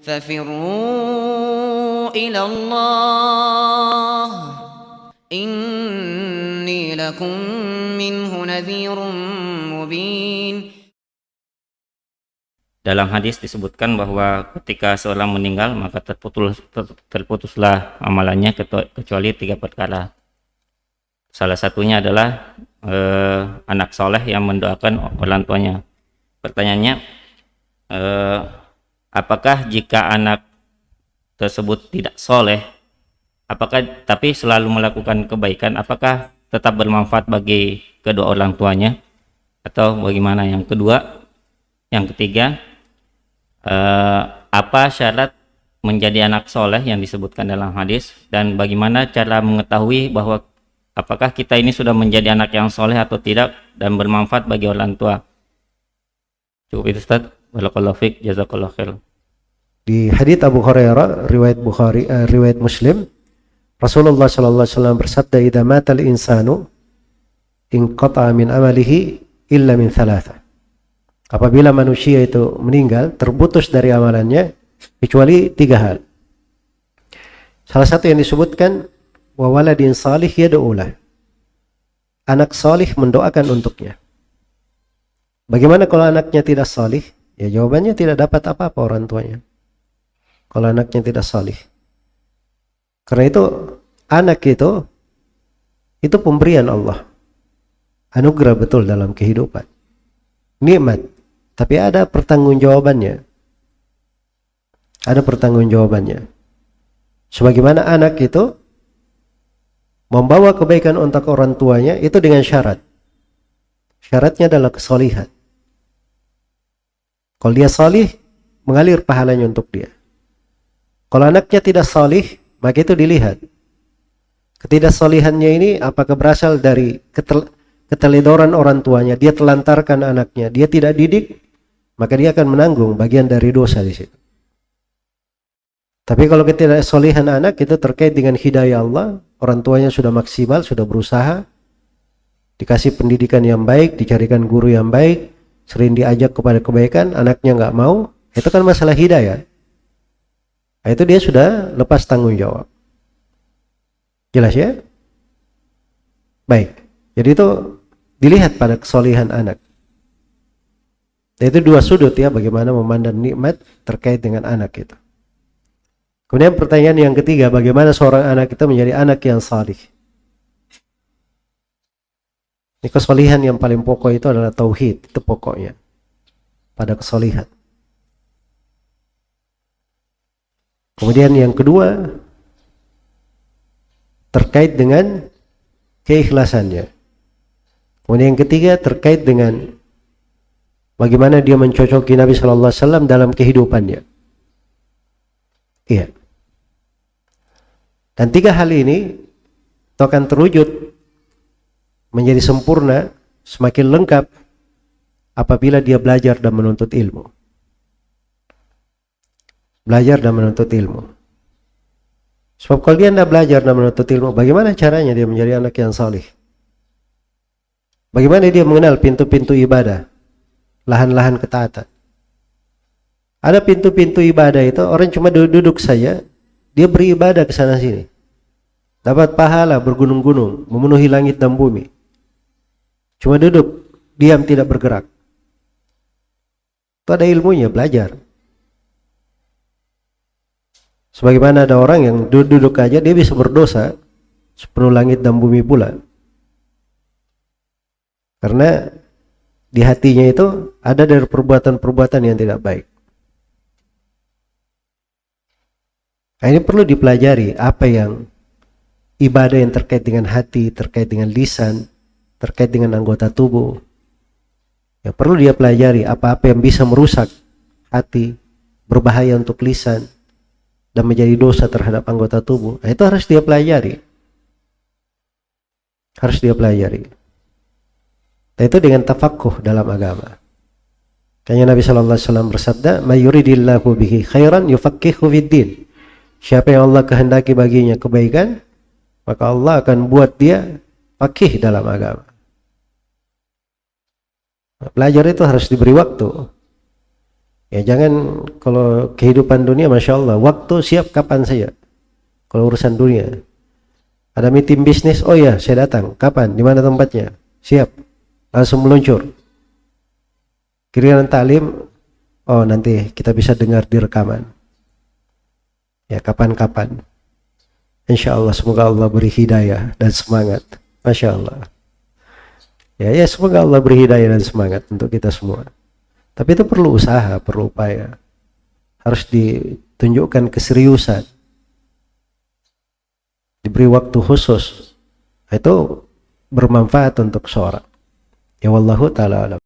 ففروا إلى الله إني لكم منه نذير مبين. Dalam hadis disebutkan bahwa ketika seorang meninggal maka terputuslah amalannya kecuali 3 perkara. Salah satunya adalah anak soleh yang mendoakan orang tuanya. Pertanyaannya, apakah jika anak tersebut tidak soleh, apakah tapi selalu melakukan kebaikan, apakah tetap bermanfaat bagi kedua orang tuanya atau bagaimana? Yang ketiga, apa syarat menjadi anak soleh yang disebutkan dalam hadis, dan bagaimana cara mengetahui bahwa apakah kita ini sudah menjadi anak yang soleh atau tidak dan bermanfaat bagi orang tua? Cukup itu, Ustaz. Barakallahu fiik, jazakallahu khair. Di hadits Abu Hurairah riwayat Bukhari, riwayat Muslim, Rasulullah sallallahu alaihi wasallam bersabda, "Idza matal insanu inqata'a min amalihi illa min thalatha." Apabila manusia itu meninggal, terputus dari amalannya kecuali 3 hal. Salah satu yang disebutkan, wa waladin salih yad'ulah. Anak salih mendoakan untuknya. Bagaimana kalau anaknya tidak salih? Ya jawabannya tidak dapat apa-apa orang tuanya. Kalau anaknya tidak salih. Karena itu anak itu pemberian Allah. Anugerah betul dalam kehidupan. Nikmat. Tapi ada pertanggungjawabannya. Ada pertanggungjawabannya. Sebagaimana anak itu membawa kebaikan untuk orang tuanya itu dengan syarat. Syaratnya adalah kesalihan. Kalau dia salih, mengalir pahalanya untuk dia. Kalau anaknya tidak salih, maka itu dilihat. Ketidaksalihannya ini apakah berasal dari keteledoran orang tuanya, dia telantarkan anaknya, dia tidak didik, maka dia akan menanggung bagian dari dosa di situ. Tapi kalau ketidaksalihan anak itu terkait dengan hidayah Allah, orang tuanya sudah maksimal, sudah berusaha, dikasih pendidikan yang baik, dicarikan guru yang baik, sering diajak kepada kebaikan, anaknya nggak mau, itu kan masalah hidayah. Itu dia sudah lepas tanggung jawab. Jelas ya? Baik. Jadi itu dilihat pada kesalihan anak. Itu 2 sudut ya, bagaimana memandang nikmat terkait dengan anak itu. Kemudian pertanyaan yang ketiga, bagaimana seorang anak itu menjadi anak yang salih? Ini kesalihan yang paling pokok itu adalah tauhid, itu pokoknya pada kesalihan. Kemudian yang kedua terkait dengan keikhlasannya. Kemudian yang ketiga terkait dengan bagaimana dia mencocoki Nabi Sallallahu Alaihi Wasallam dalam kehidupannya. Iya. Dan 3 hal ini itu akan terwujud menjadi sempurna, semakin lengkap apabila dia belajar dan menuntut ilmu. Belajar dan menuntut ilmu. Sebab kalau dia tidak belajar dan menuntut ilmu, bagaimana caranya dia menjadi anak yang salih? Bagaimana dia mengenal pintu-pintu ibadah, lahan-lahan ketaatan? Ada pintu-pintu ibadah itu orang cuma duduk saja, dia beribadah ke sana sini, dapat pahala bergunung-gunung, memenuhi langit dan bumi. Cuma duduk, diam, tidak bergerak. Itu ada ilmunya, belajar. Sebagaimana ada orang yang duduk aja dia bisa berdosa sepenuh langit dan bumi pula. Karena di hatinya itu ada dari perbuatan-perbuatan yang tidak baik. Nah, ini perlu dipelajari apa yang ibadah yang terkait dengan hati, terkait dengan lisan, terkait dengan anggota tubuh. Ya, perlu dia pelajari apa-apa yang bisa merusak hati, berbahaya untuk lisan, dan menjadi dosa terhadap anggota tubuh. Nah, itu harus dia pelajari. Harus dia pelajari. Dan itu dengan tafaqquh dalam agama. Kayaknya Nabi Sallallahu Alaihi Wasallam bersabda, "May yuridillahu bihi khairan yufaqqihhu fid-din." Siapa yang Allah kehendaki baginya kebaikan, maka Allah akan buat dia faqih dalam agama. Belajar itu harus diberi waktu. Ya jangan kalau kehidupan dunia, Masya Allah, waktu siap kapan saja. Kalau urusan dunia, ada meeting bisnis, oh ya saya datang, kapan, di mana tempatnya, siap, langsung meluncur. Kiriman taklim, oh nanti kita bisa dengar di rekaman. Ya kapan-kapan. Insya Allah, semoga Allah beri hidayah dan semangat. Masya Allah. Ya semoga Allah beri hidayah dan semangat untuk kita semua. Tapi itu perlu usaha, perlu upaya. Harus ditunjukkan keseriusan. Diberi waktu khusus. Itu bermanfaat untuk seorang. Ya wallahu ta'ala alam.